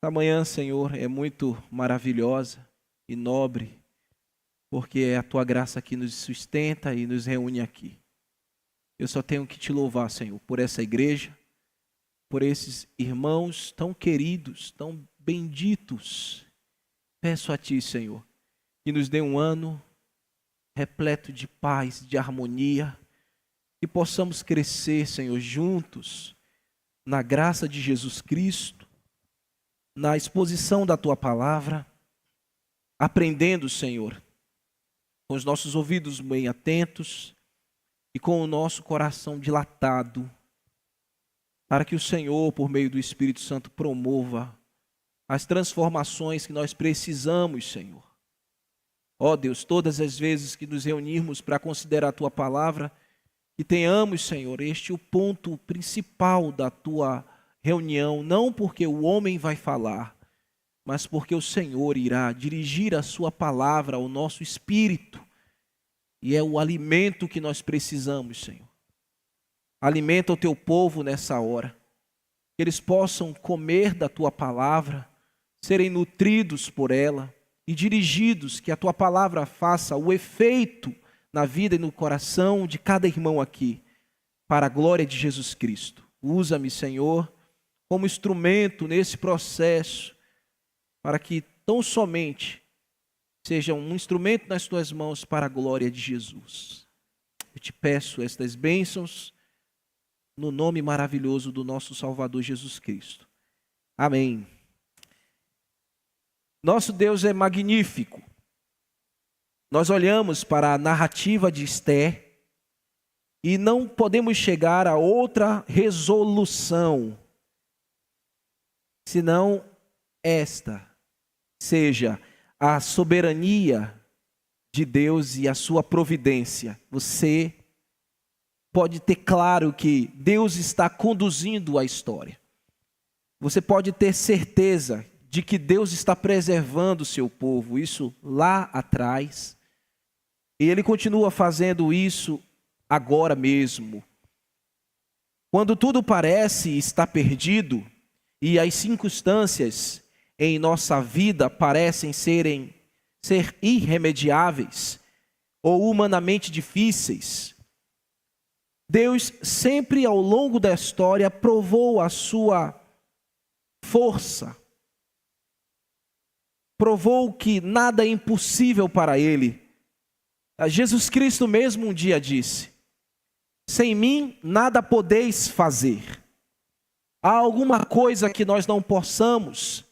Esta manhã, Senhor, é muito maravilhosa e nobre, porque é a Tua graça que nos sustenta e nos reúne aqui. Eu só tenho que Te louvar, Senhor, por essa igreja, por esses irmãos tão queridos, tão benditos. Peço a Ti, Senhor, que nos dê um ano repleto de paz, de harmonia, que possamos crescer, Senhor, juntos, na graça de Jesus Cristo, na exposição da Tua palavra, aprendendo, Senhor, com os nossos ouvidos bem atentos e com o nosso coração dilatado, para que o Senhor, por meio do Espírito Santo, promova as transformações que nós precisamos, Senhor. Ó Deus, todas as vezes que nos reunirmos para considerar a Tua palavra, que tenhamos, Senhor, este o ponto principal da Tua reunião, não porque o homem vai falar, mas porque o Senhor irá dirigir a Sua palavra ao nosso espírito, e é o alimento que nós precisamos, Senhor. Alimenta o Teu povo nessa hora, que eles possam comer da Tua palavra, serem nutridos por ela e dirigidos, que a Tua palavra faça o efeito na vida e no coração de cada irmão aqui, para a glória de Jesus Cristo. Usa-me, Senhor, como instrumento nesse processo, para que tão somente seja um instrumento nas Tuas mãos para a glória de Jesus. Eu Te peço estas bênçãos no nome maravilhoso do nosso Salvador Jesus Cristo. Amém. Nosso Deus é magnífico. Nós olhamos para a narrativa de Esther e não podemos chegar a outra resolução, senão esta, seja a soberania de Deus e a sua providência. Você pode ter claro que Deus está conduzindo a história. Você pode ter certeza de que Deus está preservando o seu povo, isso lá atrás. E Ele continua fazendo isso agora mesmo. Quando tudo parece estar perdido e as circunstâncias em nossa vida parecem ser irremediáveis ou humanamente difíceis, Deus sempre ao longo da história provou a sua força, provou que nada é impossível para Ele. Jesus Cristo mesmo um dia disse: sem mim nada podeis fazer. Há alguma coisa que nós não possamos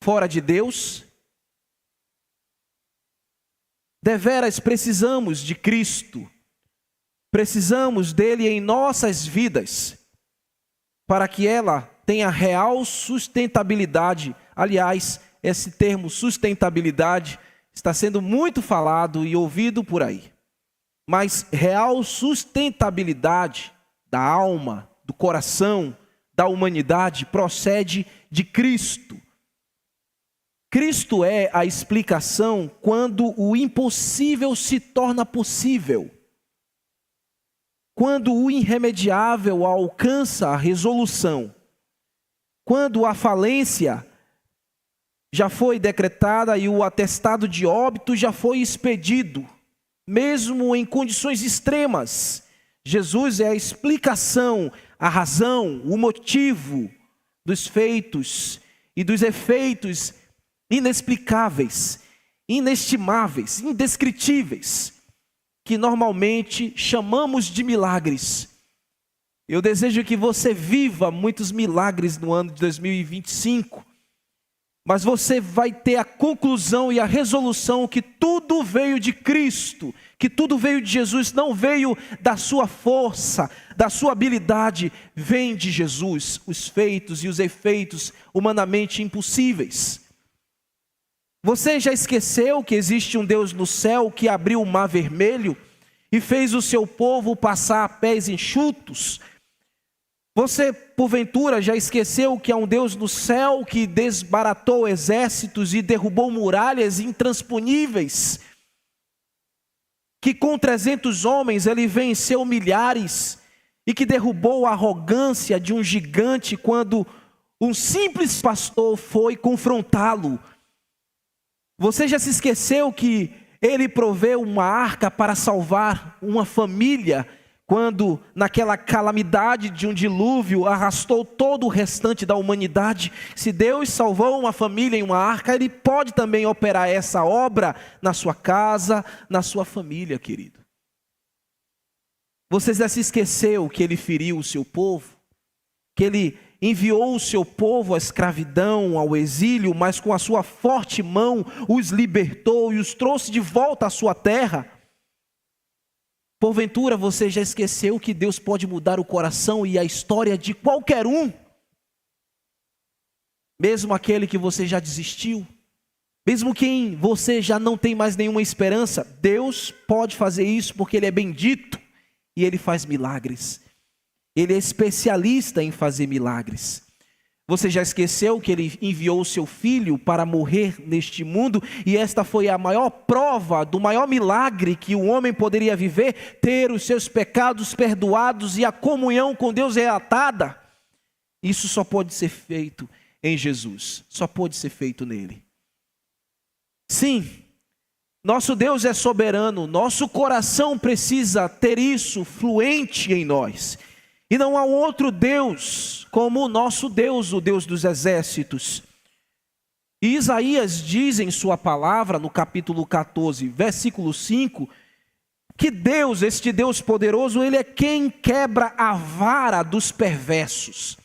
fora de Deus? Deveras precisamos de Cristo, precisamos dele em nossas vidas, para que ela tenha real sustentabilidade. Aliás, esse termo sustentabilidade está sendo muito falado e ouvido por aí. Mas real sustentabilidade da alma, do coração, da humanidade procede de Cristo. Cristo é a explicação quando o impossível se torna possível. Quando o irremediável alcança a resolução. Quando a falência já foi decretada e o atestado de óbito já foi expedido, mesmo em condições extremas, Jesus é a explicação, a razão, o motivo dos feitos e dos efeitos inexplicáveis, inestimáveis, indescritíveis, que normalmente chamamos de milagres. Eu desejo que você viva muitos milagres no ano de 2025, mas você vai ter a conclusão e a resolução que tudo veio de Cristo, que tudo veio de Jesus, não veio da sua força, da sua habilidade, vem de Jesus, os feitos e os efeitos humanamente impossíveis. Você já esqueceu que existe um Deus no céu que abriu o mar vermelho e fez o seu povo passar a pés enxutos? Você, porventura, já esqueceu que há um Deus no céu que desbaratou exércitos e derrubou muralhas intransponíveis? Que com 300 homens ele venceu milhares e que derrubou a arrogância de um gigante quando Um simples pastor foi confrontá-lo. Você já se esqueceu que ele proveu uma arca para salvar uma família, quando naquela calamidade de um dilúvio arrastou todo o restante da humanidade? Se Deus salvou uma família em uma arca, Ele pode também operar essa obra na sua casa, na sua família, querido. Você já se esqueceu que Ele feriu o seu povo? Que Ele enviou o seu povo à escravidão, ao exílio, mas com a sua forte mão os libertou e os trouxe de volta à sua terra? Porventura você já esqueceu que Deus pode mudar o coração e a história de qualquer um? Mesmo aquele que você já desistiu, mesmo quem você já não tem mais nenhuma esperança, Deus pode fazer isso porque Ele é bendito e Ele faz milagres. Ele é especialista em fazer milagres. Você já esqueceu que Ele enviou o seu Filho para morrer neste mundo? E esta foi a maior prova do maior milagre que o homem poderia viver: ter os seus pecados perdoados e a comunhão com Deus reatada. Isso só pode ser feito em Jesus, só pode ser feito nele. Sim, nosso Deus é soberano, nosso coração precisa ter isso fluente em nós. E não há outro Deus como o nosso Deus, o Deus dos exércitos. E Isaías diz em sua palavra, no capítulo 14, versículo 5, que Deus, este Deus poderoso, Ele é quem quebra a vara dos perversos.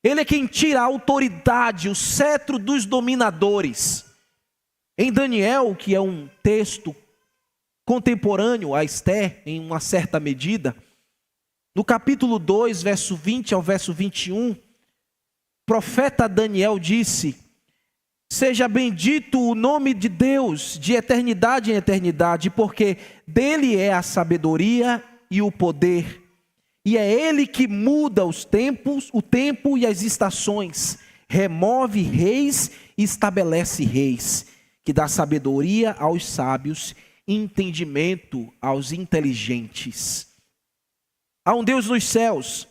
Ele é quem tira a autoridade, o cetro dos dominadores. Em Daniel, que é um texto contemporâneo a Esther, em uma certa medida, no capítulo 2, verso 20 ao verso 21, o profeta Daniel disse: seja bendito o nome de Deus, de eternidade em eternidade, porque dele é a sabedoria e o poder. E é Ele que muda os tempos, o tempo e as estações, remove reis e estabelece reis, que dá sabedoria aos sábios e entendimento aos inteligentes. Há um Deus nos céus,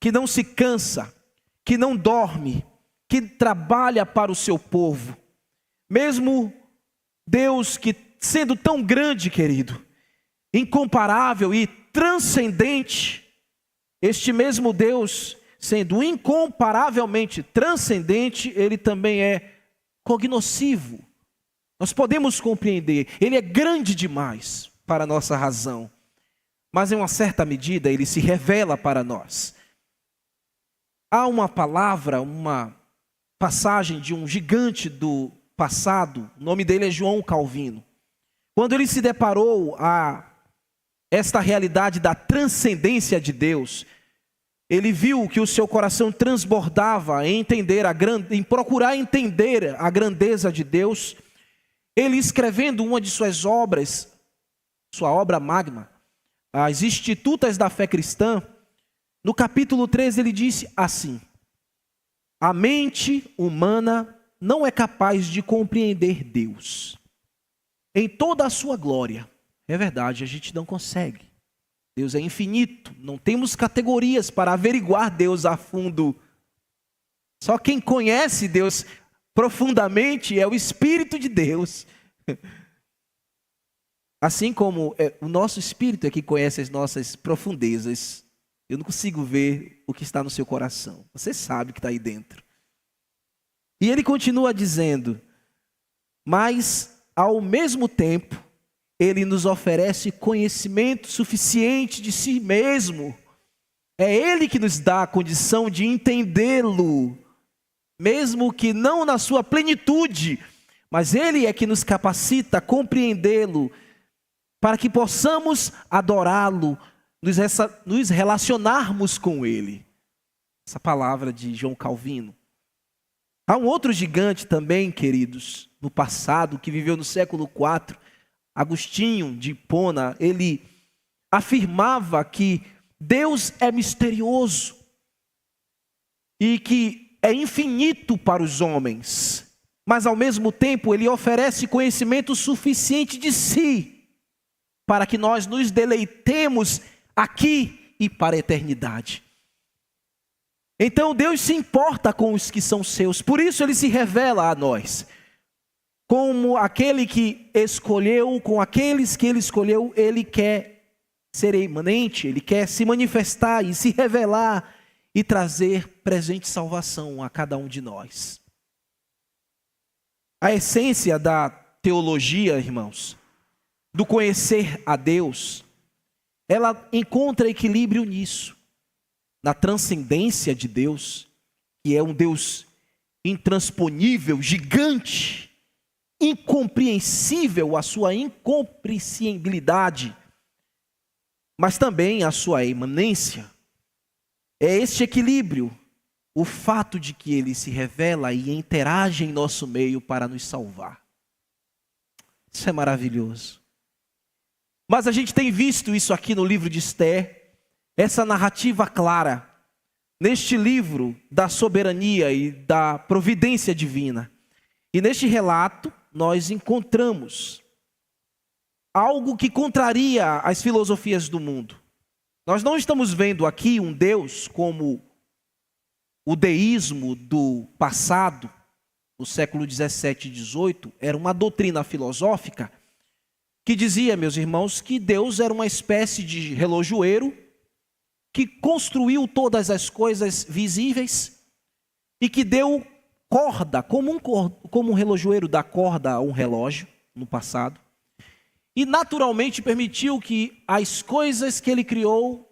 que não se cansa, que não dorme, que trabalha para o seu povo. Mesmo Deus que, sendo tão grande, querido, incomparável e transcendente, este mesmo Deus, sendo incomparavelmente transcendente, Ele também é cognoscivo. Nós podemos compreender, Ele é grande demais para a nossa razão. Mas em uma certa medida Ele se revela para nós. Há uma palavra, uma passagem de um gigante do passado, o nome dele é João Calvino. Quando ele se deparou a esta realidade da transcendência de Deus, ele viu que o seu coração transbordava em procurar entender a grandeza de Deus. Ele, escrevendo uma de suas obras, sua obra magna, As Institutas da Fé Cristã, no capítulo 13 ele disse assim: a mente humana não é capaz de compreender Deus em toda a sua glória. É verdade, a gente não consegue. Deus é infinito, não temos categorias para averiguar Deus a fundo. Só quem conhece Deus profundamente é o Espírito de Deus. Assim como o nosso espírito é que conhece as nossas profundezas. Eu não consigo ver o que está no seu coração. Você sabe o que está aí dentro. E ele continua dizendo: mas ao mesmo tempo, ele nos oferece conhecimento suficiente de si mesmo. É Ele que nos dá a condição de entendê-lo, mesmo que não na sua plenitude, mas Ele é que nos capacita a compreendê-lo, para que possamos adorá-lo, nos relacionarmos com Ele. Essa palavra de João Calvino. Há um outro gigante também, queridos, no passado, que viveu no século IV, Agostinho de Hipona. Ele afirmava que Deus é misterioso e que é infinito para os homens, mas ao mesmo tempo Ele oferece conhecimento suficiente de si, para que nós nos deleitemos aqui e para a eternidade. Então Deus se importa com os que são seus, por isso Ele se revela a nós. Como aquele que escolheu, com aqueles que Ele escolheu, Ele quer ser imanente, Ele quer se manifestar e se revelar e trazer presente salvação a cada um de nós. A essência da teologia, irmãos, do conhecer a Deus, ela encontra equilíbrio nisso, na transcendência de Deus, que é um Deus intransponível, gigante, incompreensível, a sua incompreensibilidade, mas também a sua imanência. É este equilíbrio, o fato de que Ele se revela e interage em nosso meio para nos salvar. Isso é maravilhoso. Mas a gente tem visto isso aqui no livro de Esther, essa narrativa clara, neste livro da soberania e da providência divina. E neste relato, nós encontramos algo que contraria as filosofias do mundo. Nós não estamos vendo aqui um Deus como o deísmo do passado, no século 17 e 18, era uma doutrina filosófica que dizia, meus irmãos, que Deus era uma espécie de relojoeiro que construiu todas as coisas visíveis e que deu corda, como um relojoeiro dá corda a um relógio no passado, e naturalmente permitiu que as coisas que Ele criou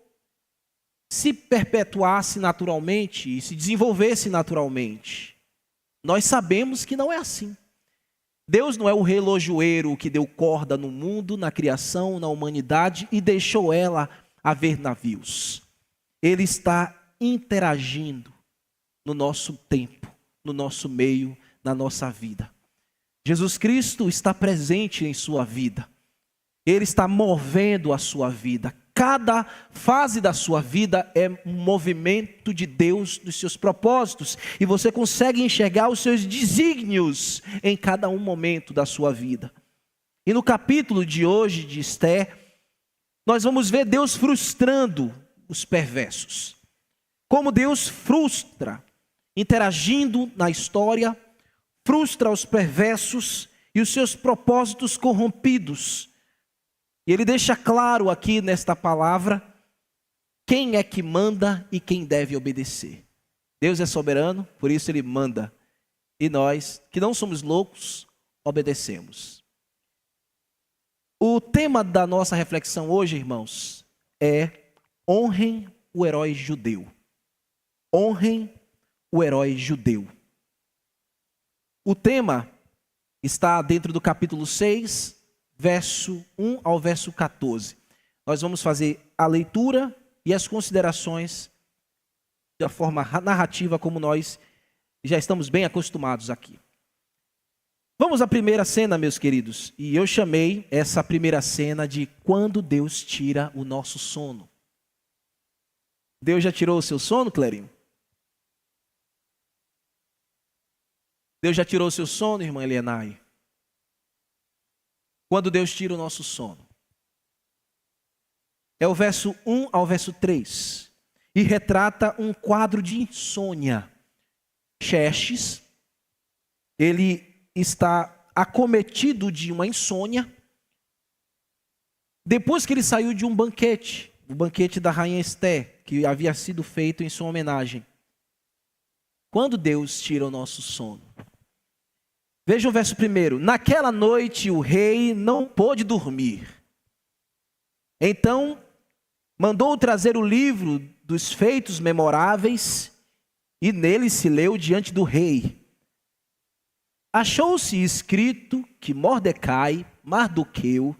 se perpetuassem naturalmente e se desenvolvessem naturalmente. Nós sabemos que não é assim. Deus não é o relojoeiro que deu corda no mundo, na criação, na humanidade e deixou ela haver navios. Ele está interagindo no nosso tempo, no nosso meio, na nossa vida. Jesus Cristo está presente em sua vida. Ele está movendo a sua vida. Cada fase da sua vida é um movimento de Deus nos seus propósitos. E você consegue enxergar os seus desígnios em cada um momento da sua vida. E no capítulo de hoje de Esther, nós vamos ver Deus frustrando os perversos. Como Deus frustra, interagindo na história, frustra os perversos e os seus propósitos corrompidos. E Ele deixa claro aqui nesta palavra quem é que manda e quem deve obedecer. Deus é soberano, por isso Ele manda. E nós, que não somos loucos, obedecemos. O tema da nossa reflexão hoje, irmãos, é honrem o herói judeu. Honrem o herói judeu. O tema está dentro do capítulo 6, verso 1 ao verso 14. Nós vamos fazer a leitura e as considerações da forma narrativa como nós já estamos bem acostumados aqui. Vamos à primeira cena, meus queridos. E eu chamei essa primeira cena de quando Deus tira o nosso sono. Deus já tirou o seu sono, Clerinho? Deus já tirou o seu sono, irmã Elianai? Quando Deus tira o nosso sono. É o verso 1 ao verso 3. E retrata um quadro de insônia. Xerxes, ele está acometido de uma insônia. Depois que ele saiu de um banquete, o banquete da rainha Esther, que havia sido feito em sua homenagem. Quando Deus tira o nosso sono. Veja o verso 1. Naquela noite o rei não pôde dormir. Então mandou trazer o livro dos feitos memoráveis e nele se leu diante do rei. Achou-se escrito que Mordecai, Mardoqueu,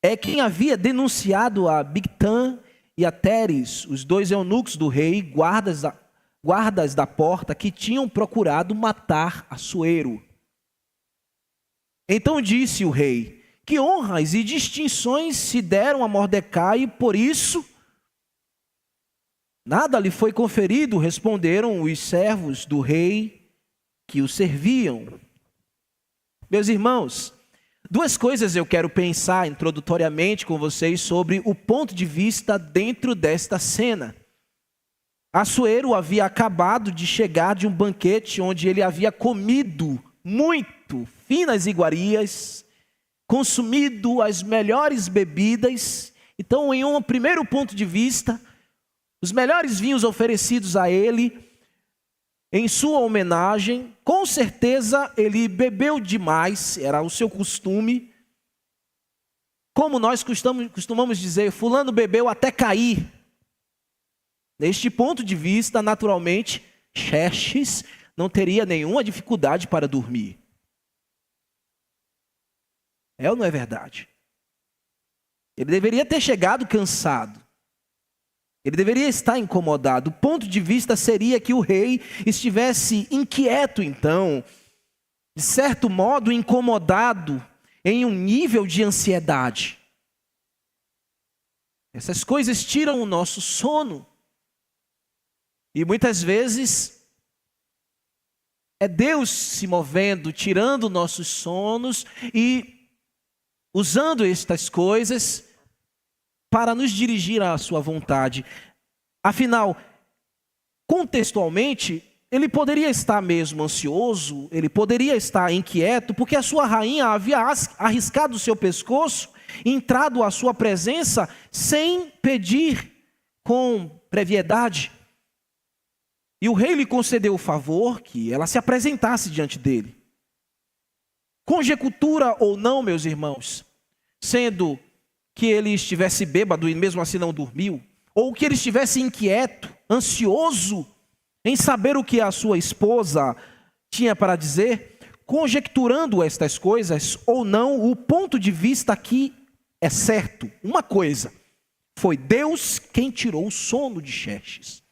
é quem havia denunciado a Bigtan e a Teres, os dois eunucos do rei, guardas da porta, que tinham procurado matar Assuero. Então disse o rei, que honras e distinções se deram a Mordecai, e por isso nada lhe foi conferido, responderam os servos do rei que o serviam. Meus irmãos, duas coisas eu quero pensar introdutoriamente com vocês sobre o ponto de vista dentro desta cena. Assuero havia acabado de chegar de um banquete onde ele havia comido muito finas iguarias, consumido as melhores bebidas. Então, em um primeiro ponto de vista, os melhores vinhos oferecidos a ele, em sua homenagem, com certeza ele bebeu demais, era o seu costume. Como nós costumamos dizer, fulano bebeu até cair. Neste ponto de vista, naturalmente, Xerxes não teria nenhuma dificuldade para dormir. É ou não é verdade? Ele deveria ter chegado cansado. Ele deveria estar incomodado. O ponto de vista seria que o rei estivesse inquieto, então, de certo modo incomodado, em um nível de ansiedade. Essas coisas tiram o nosso sono. E muitas vezes é Deus se movendo, tirando nossos sonos e usando estas coisas para nos dirigir à sua vontade. Afinal, contextualmente, ele poderia estar mesmo ansioso, ele poderia estar inquieto, porque a sua rainha havia arriscado o seu pescoço, entrado à sua presença sem pedir com brevidade. E o rei lhe concedeu o favor que ela se apresentasse diante dele. Conjectura ou não, meus irmãos, sendo que ele estivesse bêbado e mesmo assim não dormiu, ou que ele estivesse inquieto, ansioso em saber o que a sua esposa tinha para dizer, conjecturando estas coisas ou não, o ponto de vista aqui é certo. Uma coisa, foi Deus quem tirou o sono de Xerxes.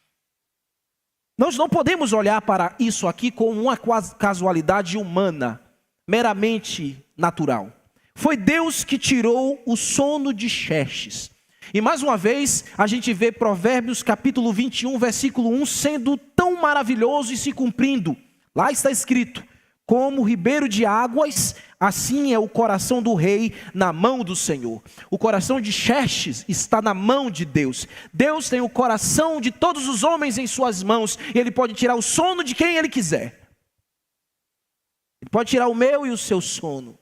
Nós não podemos olhar para isso aqui como uma casualidade humana, meramente natural. Foi Deus que tirou o sono de Xerxes. E mais uma vez, a gente vê Provérbios capítulo 21, versículo 1, sendo tão maravilhoso e se cumprindo. Lá está escrito, como ribeiro de águas, assim é o coração do rei na mão do Senhor. O coração de Xerxes está na mão de Deus. Deus tem o coração de todos os homens em suas mãos. E Ele pode tirar o sono de quem Ele quiser. Ele pode tirar o meu e o seu sono.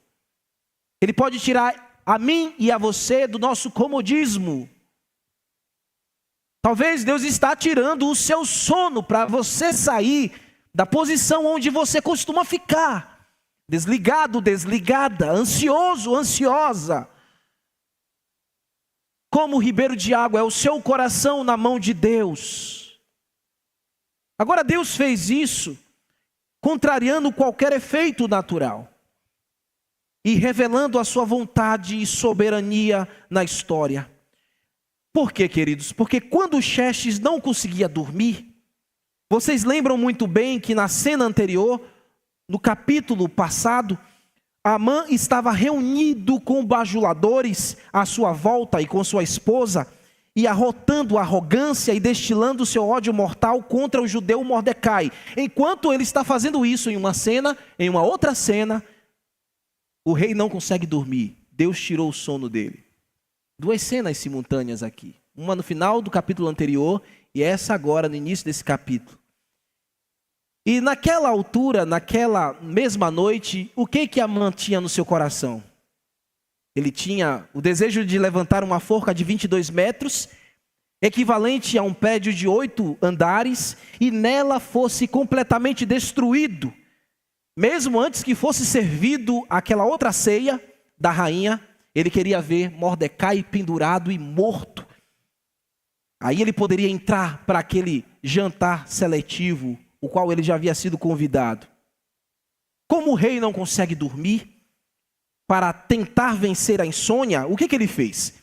Ele pode tirar a mim e a você do nosso comodismo. Talvez Deus está tirando o seu sono para você sair da posição onde você costuma ficar. Desligado, desligada, ansioso, ansiosa. Como o ribeiro de água é o seu coração na mão de Deus. Agora Deus fez isso, contrariando qualquer efeito natural. E revelando a sua vontade e soberania na história. Por quê, queridos? Porque quando Xerxes não conseguia dormir, vocês lembram muito bem que na cena anterior, no capítulo passado, Amã estava reunido com bajuladores à sua volta e com sua esposa, e arrotando arrogância e destilando seu ódio mortal contra o judeu Mordecai. Enquanto ele está fazendo isso em uma cena, em uma outra cena, o rei não consegue dormir. Deus tirou o sono dele. Duas cenas simultâneas aqui. Uma no final do capítulo anterior e essa agora no início desse capítulo. E naquela altura, naquela mesma noite, o que Amã tinha no seu coração? Ele tinha o desejo de levantar uma forca de 22 metros, equivalente a um prédio de 8 andares, e nela fosse completamente destruído. Mesmo antes que fosse servido aquela outra ceia da rainha, ele queria ver Mordecai pendurado e morto. Aí ele poderia entrar para aquele jantar seletivo, o qual ele já havia sido convidado. Como o rei não consegue dormir, para tentar vencer a insônia, o que ele fez?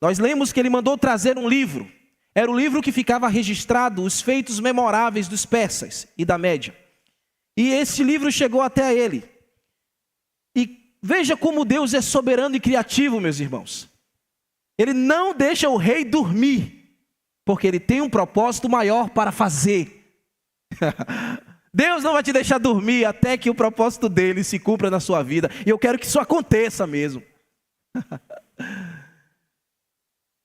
Nós lemos que ele mandou trazer um livro. Era o livro que ficava registrado os feitos memoráveis dos persas e da Média. E esse livro chegou até ele. E veja como Deus é soberano e criativo, meus irmãos. Ele não deixa o rei dormir, porque ele tem um propósito maior para fazer. Deus não vai te deixar dormir até que o propósito dele se cumpra na sua vida. E eu quero que isso aconteça mesmo.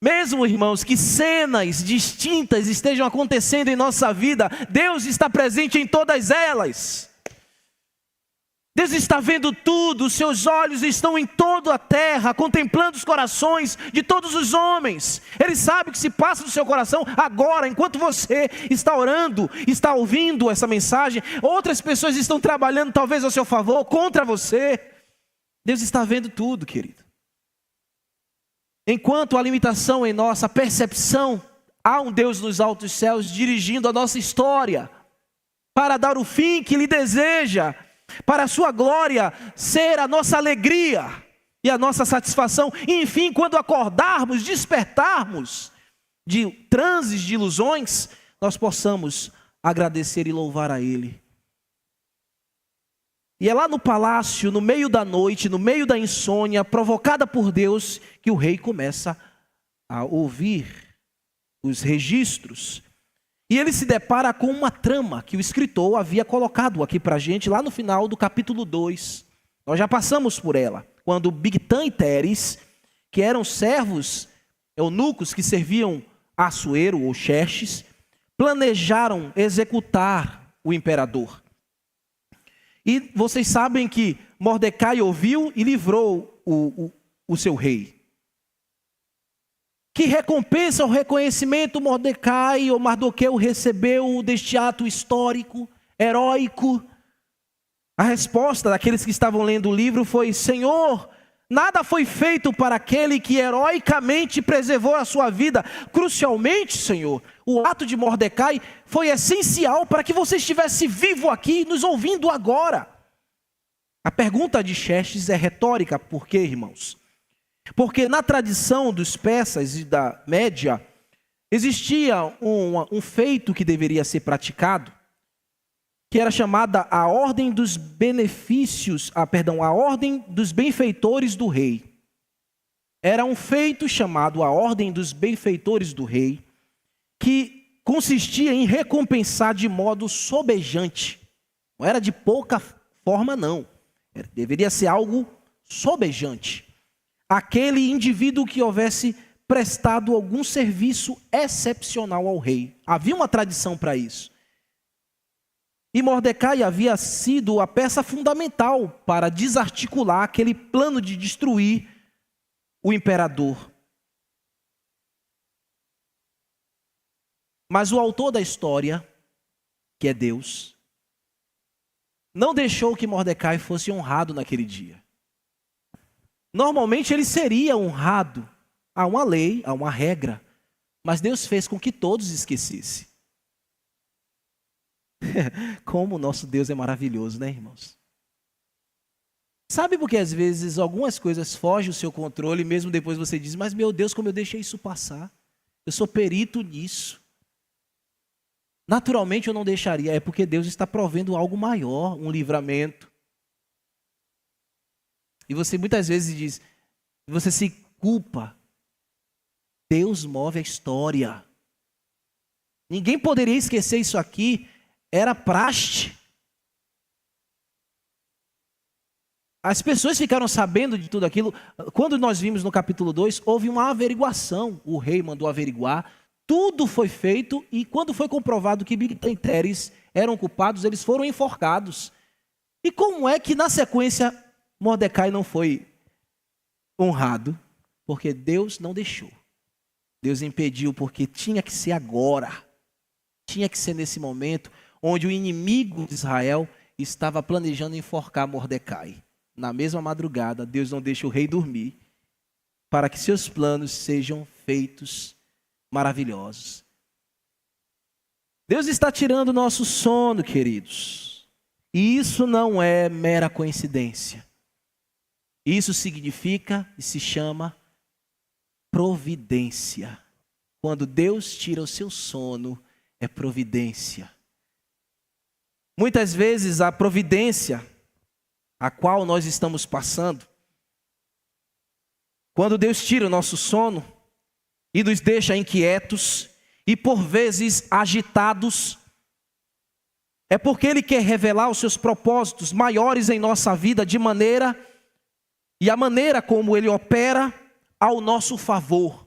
Mesmo, irmãos, que cenas distintas estejam acontecendo em nossa vida, Deus está presente em todas elas. Deus está vendo tudo, os seus olhos estão em toda a terra, contemplando os corações de todos os homens. Ele sabe o que se passa no seu coração agora, enquanto você está orando, está ouvindo essa mensagem. Outras pessoas estão trabalhando talvez ao seu favor, ou contra você. Deus está vendo tudo, querido. Enquanto a limitação em nossa percepção, há um Deus nos altos céus dirigindo a nossa história, para dar o fim que Ele deseja, para a sua glória ser a nossa alegria e a nossa satisfação. E enfim, quando acordarmos, despertarmos de transes, de ilusões, nós possamos agradecer e louvar a Ele. E é lá no palácio, no meio da noite, no meio da insônia, provocada por Deus, que o rei começa a ouvir os registros. E ele se depara com uma trama que o escritor havia colocado aqui para a gente lá no final do capítulo 2. Nós já passamos por ela, quando Bigtan e Teres, que eram servos eunucos que serviam a Assuero ou Xerxes, planejaram executar o imperador. E vocês sabem que Mordecai ouviu e livrou o seu rei. Que recompensa ou reconhecimento Mordecai ou Mardoqueu recebeu deste ato histórico, heróico? A resposta daqueles que estavam lendo o livro foi: Senhor, nada foi feito para aquele que heroicamente preservou a sua vida. Crucialmente, Senhor, o ato de Mordecai foi essencial para que você estivesse vivo aqui, nos ouvindo agora. A pergunta de Xerxes é retórica, por quê, irmãos? Porque na tradição dos persas e da Média, existia um feito que deveria ser praticado, que era chamada a ordem dos benefícios, a ordem dos benfeitores do rei. Era um feito chamado a ordem dos benfeitores do rei, que consistia em recompensar de modo sobejante. Não era de pouca forma, não. Deveria ser algo sobejante. Aquele indivíduo que houvesse prestado algum serviço excepcional ao rei. Havia uma tradição para isso. E Mordecai havia sido a peça fundamental para desarticular aquele plano de destruir o imperador. Mas o autor da história, que é Deus, não deixou que Mordecai fosse honrado naquele dia. Normalmente ele seria honrado. Há uma lei, há uma regra. Mas Deus fez com que todos esquecessem. Como o nosso Deus é maravilhoso, né, irmãos? Sabe por que às vezes algumas coisas fogem do seu controle e mesmo depois você diz: mas meu Deus, como eu deixei isso passar? Eu sou perito nisso. Naturalmente eu não deixaria, é porque Deus está provendo algo maior, um livramento. E você muitas vezes diz, você se culpa. Deus move a história. Ninguém poderia esquecer isso aqui, era praxe. As pessoas ficaram sabendo de tudo aquilo. Quando nós vimos no capítulo 2, houve uma averiguação. O rei mandou averiguar, tudo foi feito e quando foi comprovado que Bigtan e Teres eram culpados, eles foram enforcados. E como é que na sequência Mordecai não foi honrado? Porque Deus não deixou. Deus impediu, porque tinha que ser agora. Tinha que ser nesse momento onde o inimigo de Israel estava planejando enforcar Mordecai. Na mesma madrugada, Deus não deixa o rei dormir, para que seus planos sejam feitos maravilhosos. Deus está tirando o nosso sono, queridos. E isso não é mera coincidência. Isso significa e se chama providência. Quando Deus tira o seu sono, é providência. Muitas vezes a providência a qual nós estamos passando, quando Deus tira o nosso sono e nos deixa inquietos e por vezes agitados, é porque Ele quer revelar os seus propósitos maiores em nossa vida de maneira e a maneira como Ele opera ao nosso favor.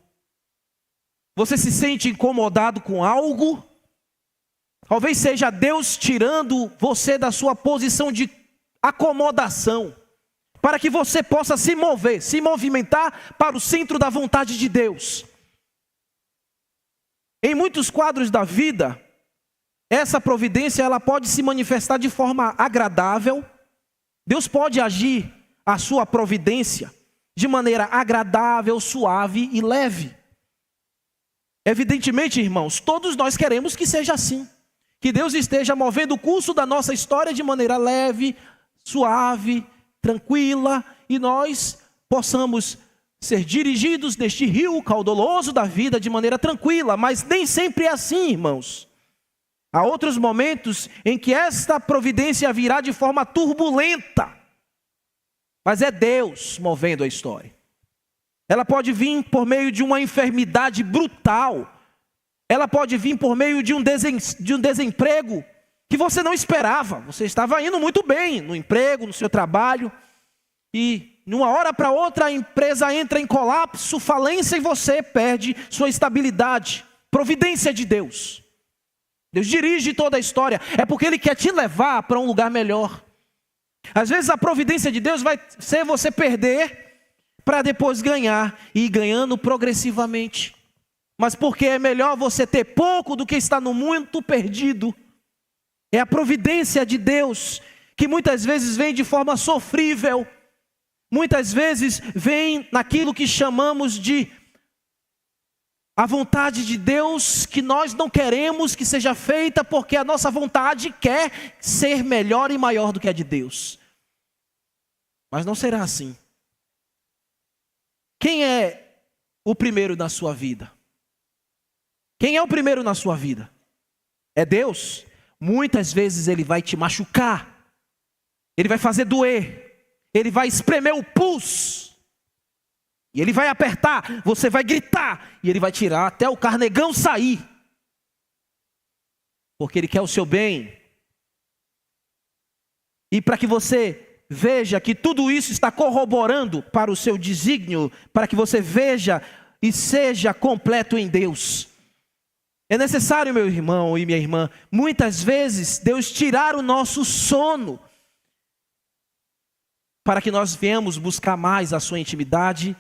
Você se sente incomodado com algo? Talvez seja Deus tirando você da sua posição de acomodação, para que você possa se mover, se movimentar para o centro da vontade de Deus. Em muitos quadros da vida, essa providência ela pode se manifestar de forma agradável. Deus pode agir a sua providência de maneira agradável, suave e leve. Evidentemente, irmãos, todos nós queremos que seja assim. Que Deus esteja movendo o curso da nossa história de maneira leve, suave, tranquila, e nós possamos ser dirigidos neste rio caudaloso da vida de maneira tranquila, mas nem sempre é assim, irmãos. Há outros momentos em que esta providência virá de forma turbulenta, mas é Deus movendo a história. Ela pode vir por meio de uma enfermidade brutal, ela pode vir por meio de um desemprego que você não esperava. Você estava indo muito bem no emprego, no seu trabalho, e de uma hora para outra a empresa entra em colapso, falência, e você perde sua estabilidade. Providência de Deus. Deus dirige toda a história, é porque Ele quer te levar para um lugar melhor. Às vezes a providência de Deus vai ser você perder para depois ganhar, e ir ganhando progressivamente. Mas porque é melhor você ter pouco do que estar no muito perdido. É a providência de Deus, que muitas vezes vem de forma sofrível, muitas vezes vem naquilo que chamamos de a vontade de Deus, que nós não queremos que seja feita, porque a nossa vontade quer ser melhor e maior do que a de Deus. Mas não será assim. Quem é o primeiro na sua vida? Quem é o primeiro na sua vida? É Deus. Muitas vezes Ele vai te machucar, Ele vai fazer doer, Ele vai espremer o pulso, e Ele vai apertar, você vai gritar, e Ele vai tirar até o carnegão sair, porque Ele quer o seu bem. E para que você veja que tudo isso está corroborando para o seu desígnio, para que você veja e seja completo em Deus, é necessário, meu irmão e minha irmã, muitas vezes Deus tirar o nosso sono, para que nós venhamos buscar mais a sua intimidade,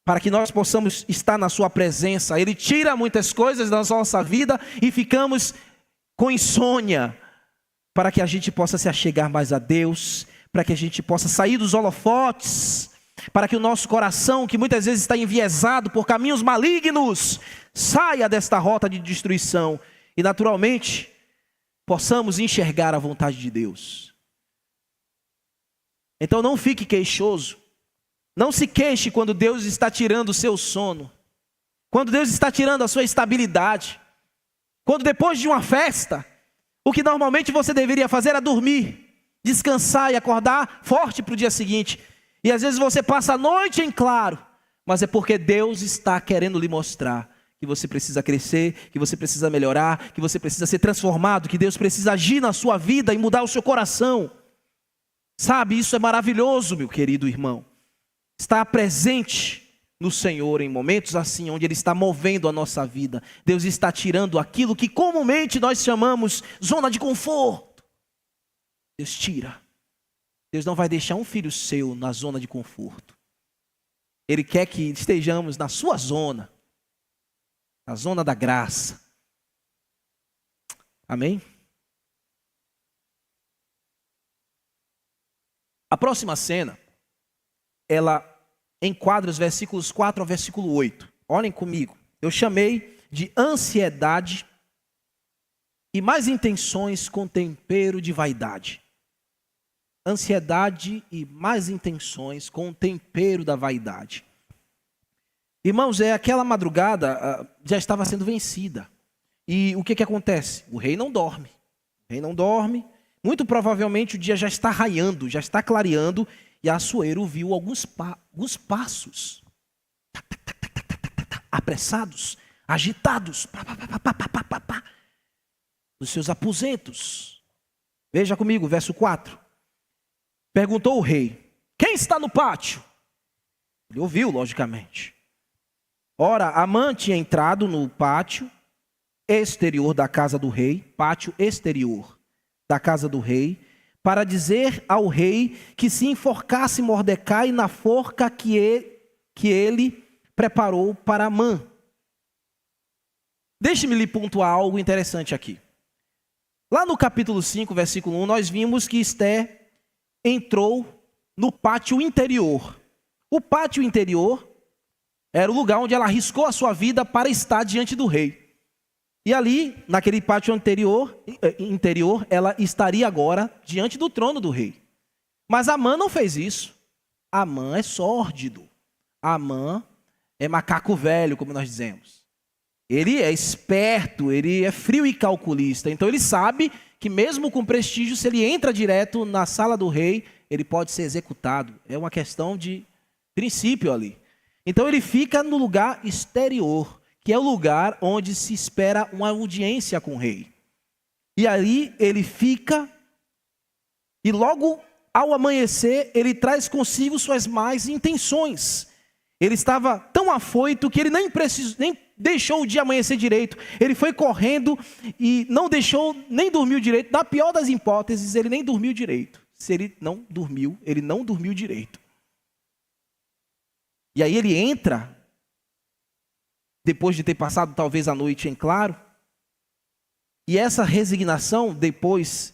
para que nós possamos estar na sua presença. Ele tira muitas coisas da nossa vida e ficamos com insônia, para que a gente possa se achegar mais a Deus, para que a gente possa sair dos holofotes, para que o nosso coração, que muitas vezes está enviesado por caminhos malignos, saia desta rota de destruição e naturalmente possamos enxergar a vontade de Deus. Então não fique queixoso, não se queixe quando Deus está tirando o seu sono, quando Deus está tirando a sua estabilidade, quando depois de uma festa, o que normalmente você deveria fazer era dormir, descansar e acordar forte para o dia seguinte. E às vezes você passa a noite em claro, mas é porque Deus está querendo lhe mostrar que você precisa crescer, que você precisa melhorar, que você precisa ser transformado, que Deus precisa agir na sua vida e mudar o seu coração. Sabe, isso é maravilhoso, meu querido irmão. Estar presente no Senhor em momentos assim, onde Ele está movendo a nossa vida. Deus está tirando aquilo que comumente nós chamamos zona de conforto. Deus tira. Deus não vai deixar um filho seu na zona de conforto. Ele quer que estejamos na sua zona, na zona da graça. Amém? A próxima cena, ela enquadra os versículos 4 ao versículo 8. Olhem comigo. Eu chamei de ansiedade e mais intenções com tempero de vaidade. Ansiedade e mais intenções com o tempero da vaidade. Irmãos, aquela madrugada já estava sendo vencida. E o que acontece? O rei não dorme. O rei não dorme. Muito provavelmente o dia já está raiando, já está clareando. E Assuero viu alguns passos. Apressados, agitados. Nos seus aposentos. Veja comigo, verso 4. Perguntou o rei: quem está no pátio? Ele ouviu, logicamente. Ora, Amã tinha entrado no pátio exterior da casa do rei, pátio exterior da casa do rei, para dizer ao rei que se enforcasse Mordecai na forca que ele preparou para Amã. Deixe-me lhe pontuar algo interessante aqui. Lá no capítulo 5, versículo 1, nós vimos que Esté entrou no pátio interior. O pátio interior era o lugar onde ela arriscou a sua vida para estar diante do rei. E ali, naquele pátio interior, ela estaria agora diante do trono do rei. Mas Amã não fez isso. Amã é sórdido. Amã é macaco velho, como nós dizemos. Ele é esperto, ele é frio e calculista. Então ele sabe que mesmo com prestígio, se ele entra direto na sala do rei, ele pode ser executado. É uma questão de princípio ali. Então ele fica no lugar exterior, que é o lugar onde se espera uma audiência com o rei. E ali ele fica, e logo ao amanhecer, ele traz consigo suas más intenções. Ele estava tão afoito que ele nem deixou o dia amanhecer direito. Ele foi correndo e não dormiu direito. Na pior das hipóteses, ele nem dormiu direito. Se ele não dormiu direito. E aí ele entra, depois de ter passado talvez a noite em claro, e essa resignação, depois,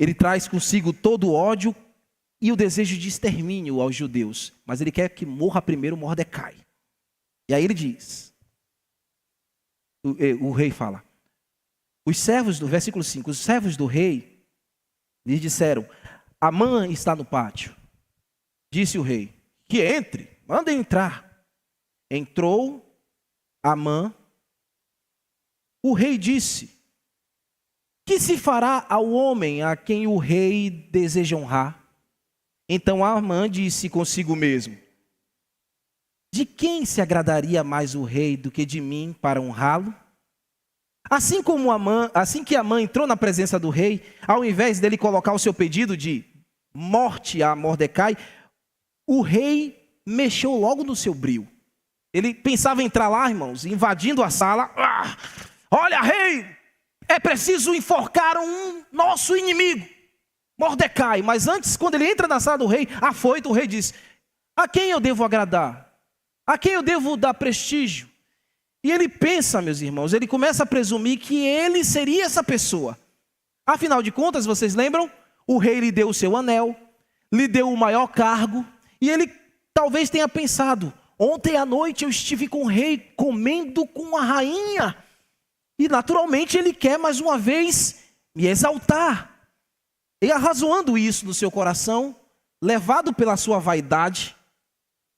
ele traz consigo todo o ódio e o desejo de extermínio aos judeus. Mas ele quer que morra primeiro Mordecai. E aí ele diz, o rei fala, versículo 5, os servos do rei lhe disseram, Amã está no pátio. Disse o rei, que entre, mandem entrar. Entrou Amã. O rei disse, que se fará ao homem a quem o rei deseja honrar? Então Amã disse consigo mesmo, de quem se agradaria mais o rei do que de mim para honrá-lo? Assim que Amã entrou na presença do rei, ao invés dele colocar o seu pedido de morte a Mordecai, o rei mexeu logo no seu brio. Ele pensava em entrar lá, irmãos, invadindo a sala. Olha, rei, é preciso enforcar um nosso inimigo, Mordecai. Mas antes, quando ele entra na sala do rei, afoito, o rei diz, a quem eu devo agradar? A quem eu devo dar prestígio? E ele pensa, meus irmãos, ele começa a presumir que ele seria essa pessoa. Afinal de contas, vocês lembram? O rei lhe deu o seu anel, lhe deu o maior cargo, e ele talvez tenha pensado, ontem à noite eu estive com o rei comendo com a rainha, e naturalmente ele quer mais uma vez me exaltar. E arrazoando isso no seu coração, levado pela sua vaidade,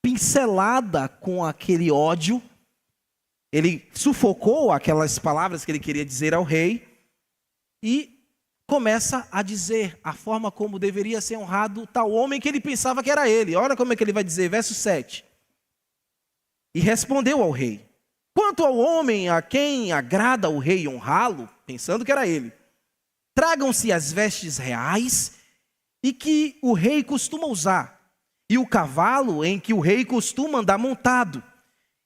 pincelada com aquele ódio, ele sufocou aquelas palavras que ele queria dizer ao rei e começa a dizer a forma como deveria ser honrado tal homem que ele pensava que era ele. Olha como é que ele vai dizer, verso 7. E respondeu ao rei, quanto ao homem a quem agrada o rei honrá-lo, pensando que era ele, tragam-se as vestes reais e que o rei costuma usar, e o cavalo em que o rei costuma andar montado,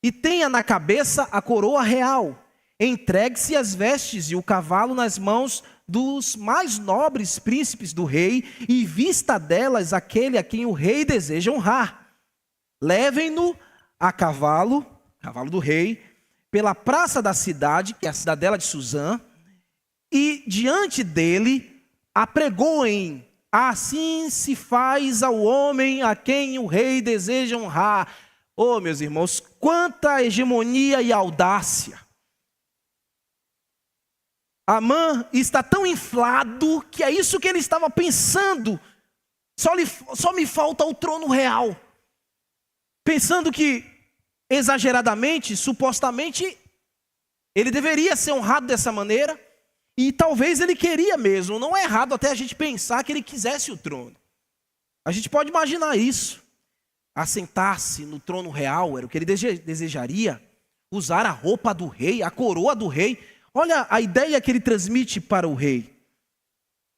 e tenha na cabeça a coroa real. Entregue-se as vestes e o cavalo nas mãos dos mais nobres príncipes do rei, e vista delas aquele a quem o rei deseja honrar. Levem-no a cavalo do rei, pela praça da cidade, que é a cidadela de Suzã, e diante dele apregoem, assim se faz ao homem a quem o rei deseja honrar. Oh, meus irmãos, quanta hegemonia e audácia. Amã está tão inflado que é isso que ele estava pensando. Só me falta o trono real. Pensando que, exageradamente, supostamente, ele deveria ser honrado dessa maneira. E talvez ele queria mesmo. Não é errado até a gente pensar que ele quisesse o trono. A gente pode imaginar isso. Assentar-se no trono real era o que ele desejaria. Usar a roupa do rei, a coroa do rei. Olha a ideia que ele transmite para o rei.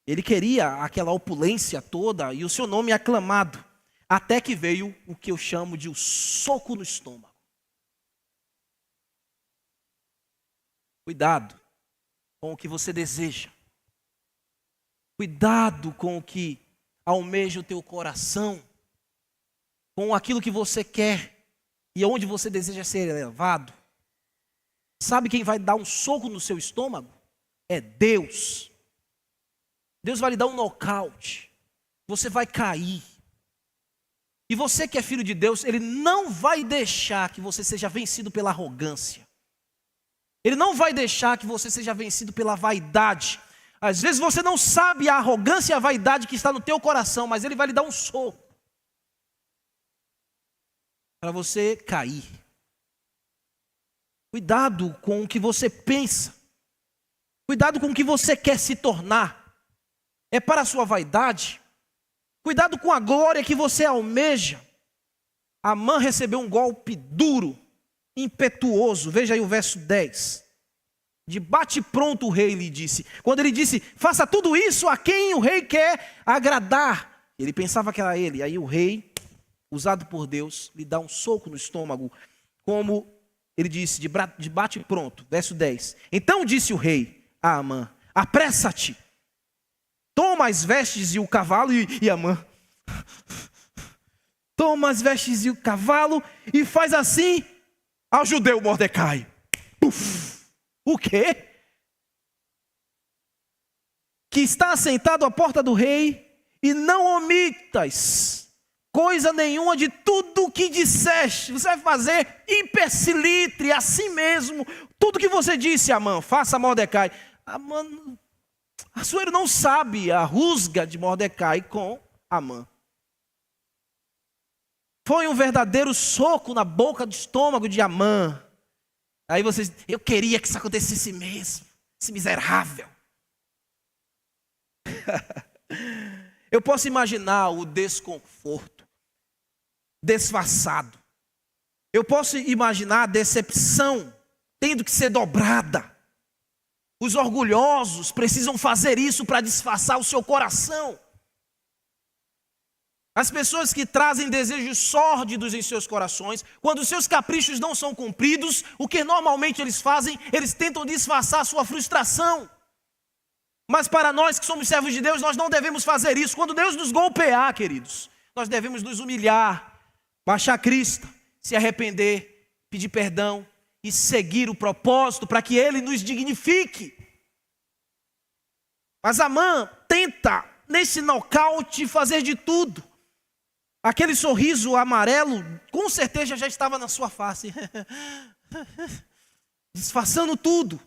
Ele queria aquela opulência toda e o seu nome aclamado. Até que veio o que eu chamo de o soco no estômago. Cuidado com o que você deseja. Cuidado com o que almeja o teu coração, com aquilo que você quer e onde você deseja ser elevado. Sabe quem vai dar um soco no seu estômago? É Deus. Deus vai lhe dar um nocaute. Você vai cair. E você que é filho de Deus, Ele não vai deixar que você seja vencido pela arrogância. Ele não vai deixar que você seja vencido pela vaidade. Às vezes você não sabe a arrogância e a vaidade que está no teu coração, mas Ele vai lhe dar um soco para você cair. Cuidado com o que você pensa. Cuidado com o que você quer se tornar. É para a sua vaidade? Cuidado com a glória que você almeja. Amã recebeu um golpe duro, impetuoso. Veja aí o verso 10. De bate pronto o rei lhe disse. Quando ele disse, faça tudo isso a quem o rei quer agradar. Ele pensava que era ele. Aí o rei, usado por Deus, lhe dá um soco no estômago. Como ele disse, de bate pronto. Verso 10. Então disse o rei a Amã, apressa-te. Toma as vestes e o cavalo. E Amã, toma as vestes e o cavalo e faz assim ao judeu Mordecai. Puf. O quê? Que está assentado à porta do rei, e não omitas coisa nenhuma de tudo o que disseste. Você vai fazer impecilitre, assim mesmo. Tudo que você disse, Amã, faça a Mordecai. Amã, Assuero não sabe a rusga de Mordecai com Amã. Foi um verdadeiro soco na boca do estômago de Amã. Aí vocês, eu queria que isso acontecesse mesmo, esse miserável. Eu posso imaginar o desconforto, disfarçado. Eu posso imaginar a decepção tendo que ser dobrada. Os orgulhosos precisam fazer isso para disfarçar o seu coração. As pessoas que trazem desejos sórdidos em seus corações, quando os seus caprichos não são cumpridos, o que normalmente eles fazem? Eles tentam disfarçar a sua frustração. Mas para nós que somos servos de Deus, nós não devemos fazer isso. Quando Deus nos golpear, queridos, nós devemos nos humilhar, baixar a crista, se arrepender, pedir perdão e seguir o propósito para que Ele nos dignifique. Mas Amã tenta, nesse nocaute, fazer de tudo. Aquele sorriso amarelo, com certeza já estava na sua face. Disfarçando tudo.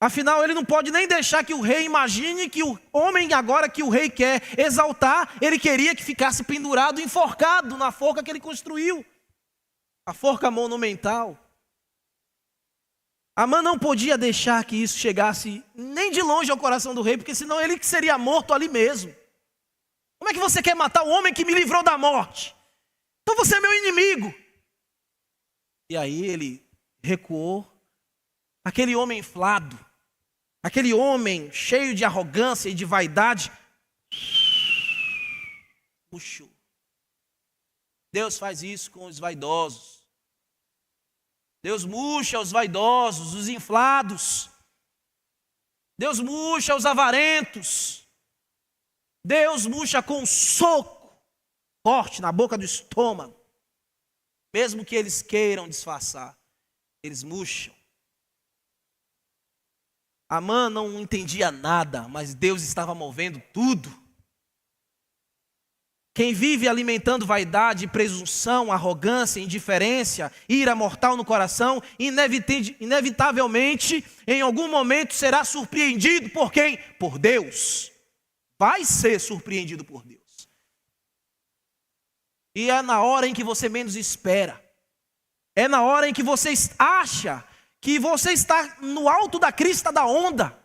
Afinal, ele não pode nem deixar que o rei imagine que o homem agora que o rei quer exaltar, ele queria que ficasse pendurado, enforcado na forca que ele construiu. A forca monumental. Amã não podia deixar que isso chegasse nem de longe ao coração do rei, porque senão ele seria morto ali mesmo. Como é que você quer matar o homem que me livrou da morte? Então você é meu inimigo. E aí ele recuou. Aquele homem inflado, aquele homem cheio de arrogância e de vaidade, murchou. Deus faz isso com os vaidosos. Deus murcha os vaidosos, os inflados. Deus murcha os avarentos. Deus murcha com um soco forte na boca do estômago. Mesmo que eles queiram disfarçar, eles murcham. Amã não entendia nada, mas Deus estava movendo tudo. Quem vive alimentando vaidade, presunção, arrogância, indiferença, ira mortal no coração, inevitavelmente, em algum momento será surpreendido por quem? Por Deus. Vai ser surpreendido por Deus. E é na hora em que você menos espera. É na hora em que você acha que você está no alto da crista da onda.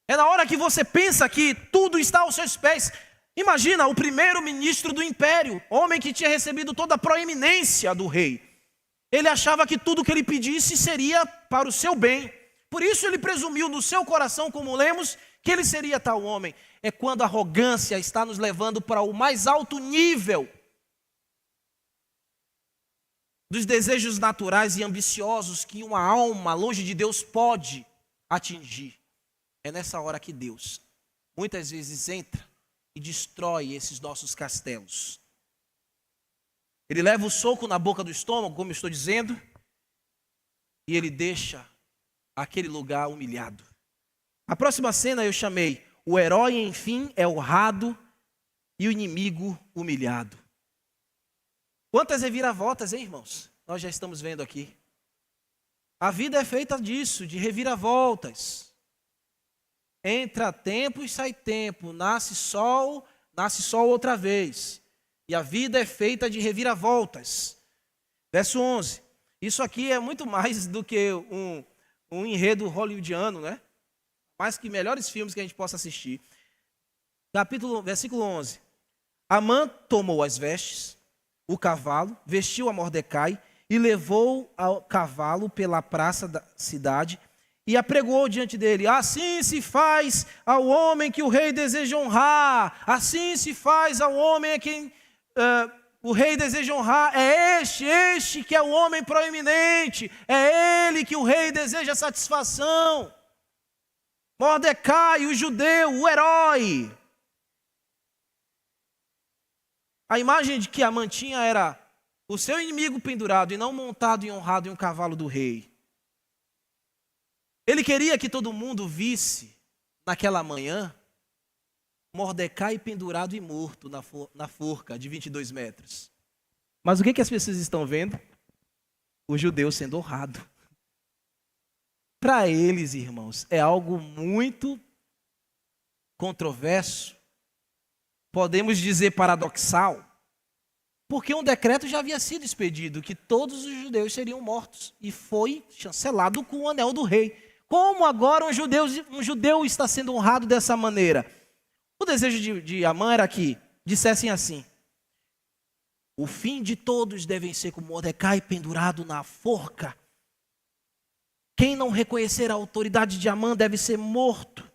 É na hora que você pensa que tudo está aos seus pés. Imagina o primeiro-ministro do império, homem que tinha recebido toda a proeminência do rei. Ele achava que tudo que ele pedisse seria para o seu bem. Por isso ele presumiu no seu coração, como lemos, que ele seria tal homem. É quando a arrogância está nos levando para o mais alto nível dos desejos naturais e ambiciosos que uma alma longe de Deus pode atingir. É nessa hora que Deus muitas vezes entra e destrói esses nossos castelos. Ele leva o soco na boca do estômago, como eu estou dizendo, e ele deixa aquele lugar humilhado. A próxima cena eu chamei: o herói, enfim, é honrado e o inimigo humilhado. Quantas reviravoltas, hein, irmãos? Nós já estamos vendo aqui. A vida é feita disso, de reviravoltas. Entra tempo e sai tempo, nasce sol outra vez. E a vida é feita de reviravoltas. Verso 11. Isso aqui é muito mais do que um enredo hollywoodiano, né? Mais que melhores filmes que a gente possa assistir. Versículo 11. Amã tomou as vestes, o cavalo, vestiu a Mordecai e levou o cavalo pela praça da cidade e apregou diante dele: assim se faz ao homem que o rei deseja honrar, assim se faz ao homem a quem o rei deseja honrar. É este que é o homem proeminente, é ele que o rei deseja satisfação. Mordecai, o judeu, o herói. A imagem de que Amã tinha era o seu inimigo pendurado e não montado e honrado em um cavalo do rei. Ele queria que todo mundo visse, naquela manhã, Mordecai pendurado e morto na forca de 22 metros. Mas o que as pessoas estão vendo? O judeu sendo honrado. Para eles, irmãos, é algo muito controverso, podemos dizer paradoxal, porque um decreto já havia sido expedido que todos os judeus seriam mortos e foi chancelado com o anel do rei. Como agora um judeu está sendo honrado dessa maneira? O desejo de Amã era que dissessem assim: o fim de todos deve ser com Mordecai pendurado na forca. Quem não reconhecer a autoridade de Amã deve ser morto.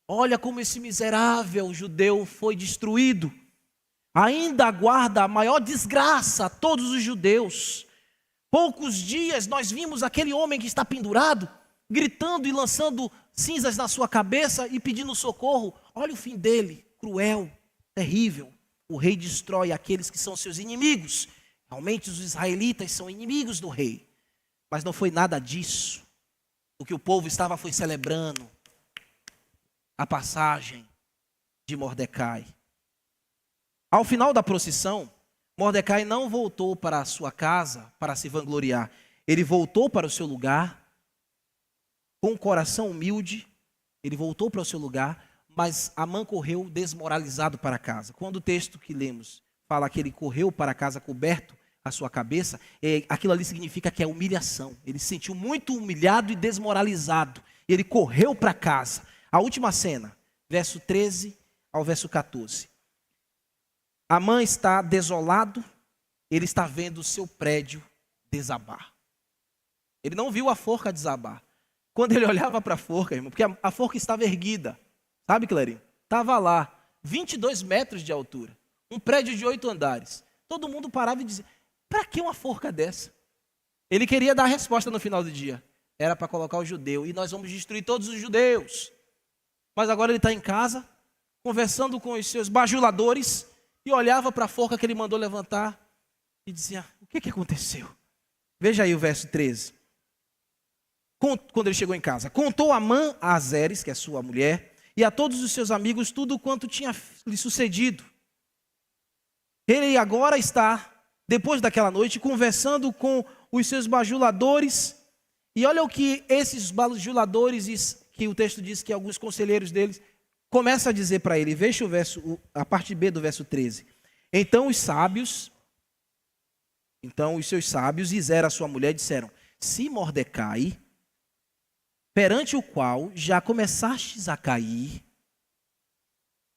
Olha como esse miserável judeu foi destruído. Ainda aguarda a maior desgraça a todos os judeus. Poucos dias nós vimos aquele homem que está pendurado, gritando e lançando cinzas na sua cabeça e pedindo socorro. Olha o fim dele, cruel, terrível. O rei destrói aqueles que são seus inimigos. Realmente os israelitas são inimigos do rei. Mas não foi nada disso. O que o povo foi celebrando a passagem de Mordecai. Ao final da procissão, Mordecai não voltou para a sua casa para se vangloriar. Ele voltou para o seu lugar com um coração humilde. Ele voltou para o seu lugar, mas Amã correu desmoralizado para casa. Quando o texto que lemos fala que ele correu para casa coberto a sua cabeça, aquilo ali significa que é humilhação. Ele se sentiu muito humilhado e desmoralizado. E ele correu para casa. A última cena, verso 13 ao verso 14. Amã está desolado, ele está vendo o seu prédio desabar. Ele não viu a forca desabar. Quando ele olhava para a forca, irmão, porque a forca estava erguida, sabe, Clarinho? Estava lá, 22 metros de altura, um prédio de 8 andares. Todo mundo parava e dizia: para que uma forca dessa? Ele queria dar a resposta no final do dia. Era para colocar o judeu, e nós vamos destruir todos os judeus. Mas agora ele está em casa, conversando com os seus bajuladores, e olhava para a forca que ele mandou levantar e dizia: o que aconteceu? Veja aí o verso 13. Quando ele chegou em casa, contou Amã a Azeres, que é sua mulher, e a todos os seus amigos tudo quanto tinha lhe sucedido. Ele agora está, depois daquela noite, conversando com os seus bajuladores, e olha o que esses bajuladores, que o texto diz que alguns conselheiros deles, começa a dizer para ele. Veja a parte B do verso 13. Então os seus sábios e Zera, sua mulher, disseram: se Mordecai, perante o qual já começastes a cair,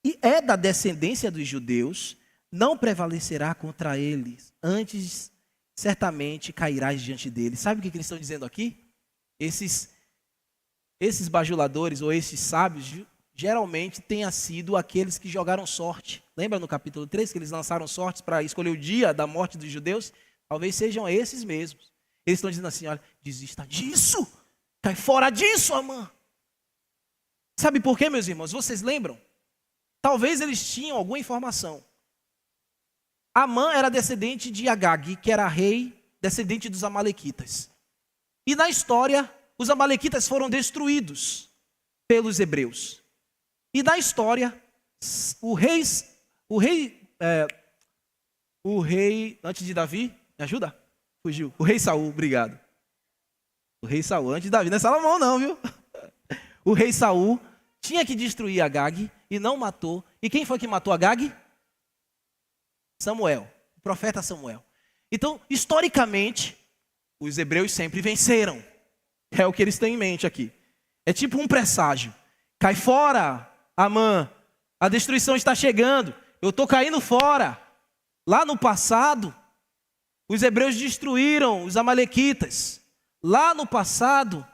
e é da descendência dos judeus, não prevalecerá contra eles, antes certamente cairás diante deles. Sabe o que eles estão dizendo aqui? Esses bajuladores ou esses sábios geralmente tenha sido aqueles que jogaram sorte. Lembra no capítulo 3 que eles lançaram sortes para escolher o dia da morte dos judeus? Talvez sejam esses mesmos. Eles estão dizendo assim, olha, desista disso. Cai fora disso, Amã. Sabe por quê, meus irmãos? Vocês lembram? Talvez eles tinham alguma informação. Amã era descendente de Agag, que era rei, descendente dos amalequitas. E na história, os amalequitas foram destruídos pelos hebreus. E na história, o rei, antes de Davi, me ajuda? Fugiu. O rei Saul, obrigado. O rei Saul, antes de Davi, não é Salomão não, viu? O rei Saul tinha que destruir Agag e não matou. E quem foi que matou Agag? Samuel, o profeta Samuel. Então, historicamente, os hebreus sempre venceram. É o que eles têm em mente aqui. É tipo um presságio. Cai fora, Amã. A destruição está chegando. Eu estou caindo fora. Lá no passado, os hebreus destruíram os amalequitas. Lá no passado,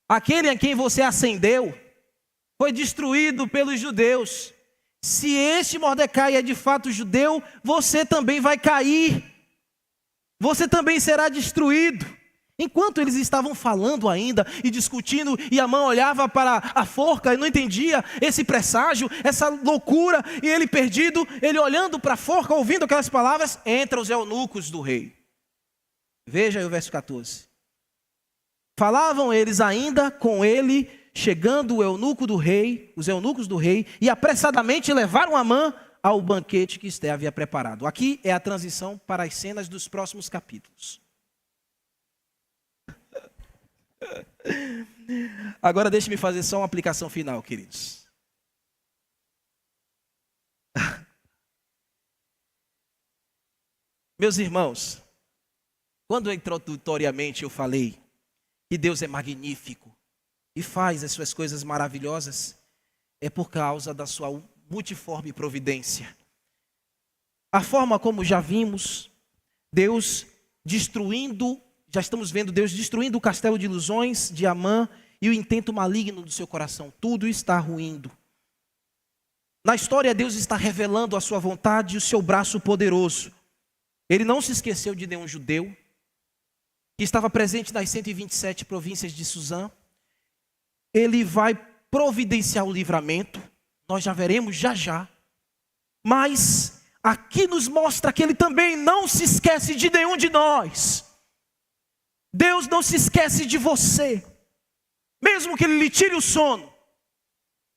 aquele a quem você ascendeu foi destruído pelos judeus. Se este Mordecai é de fato judeu, você também vai cair. Você também será destruído. Enquanto eles estavam falando ainda e discutindo, e Amã olhava para a forca e não entendia esse presságio, essa loucura, e ele perdido, ele olhando para a forca, ouvindo aquelas palavras, entra os eunucos do rei. Veja aí o verso 14. Falavam eles ainda com ele, chegando o eunuco do rei, os eunucos do rei, e apressadamente levaram Amã ao banquete que Esté havia preparado. Aqui é a transição para as cenas dos próximos capítulos. Agora deixe-me fazer só uma aplicação final, queridos. Meus irmãos, quando introdutoriamente eu falei que Deus é magnífico e faz as suas coisas maravilhosas, é por causa da sua multiforme providência. A forma como já vimos, Deus destruindo, já estamos vendo Deus destruindo o castelo de ilusões de Amã e o intento maligno do seu coração. Tudo está ruindo. Na história, Deus está revelando a sua vontade e o seu braço poderoso. Ele não se esqueceu de nenhum judeu que estava presente nas 127 províncias de Suzã. Ele vai providenciar o livramento. Nós já veremos já. Mas aqui nos mostra que ele também não se esquece de nenhum de nós. Deus não se esquece de você. Mesmo que ele lhe tire o sono,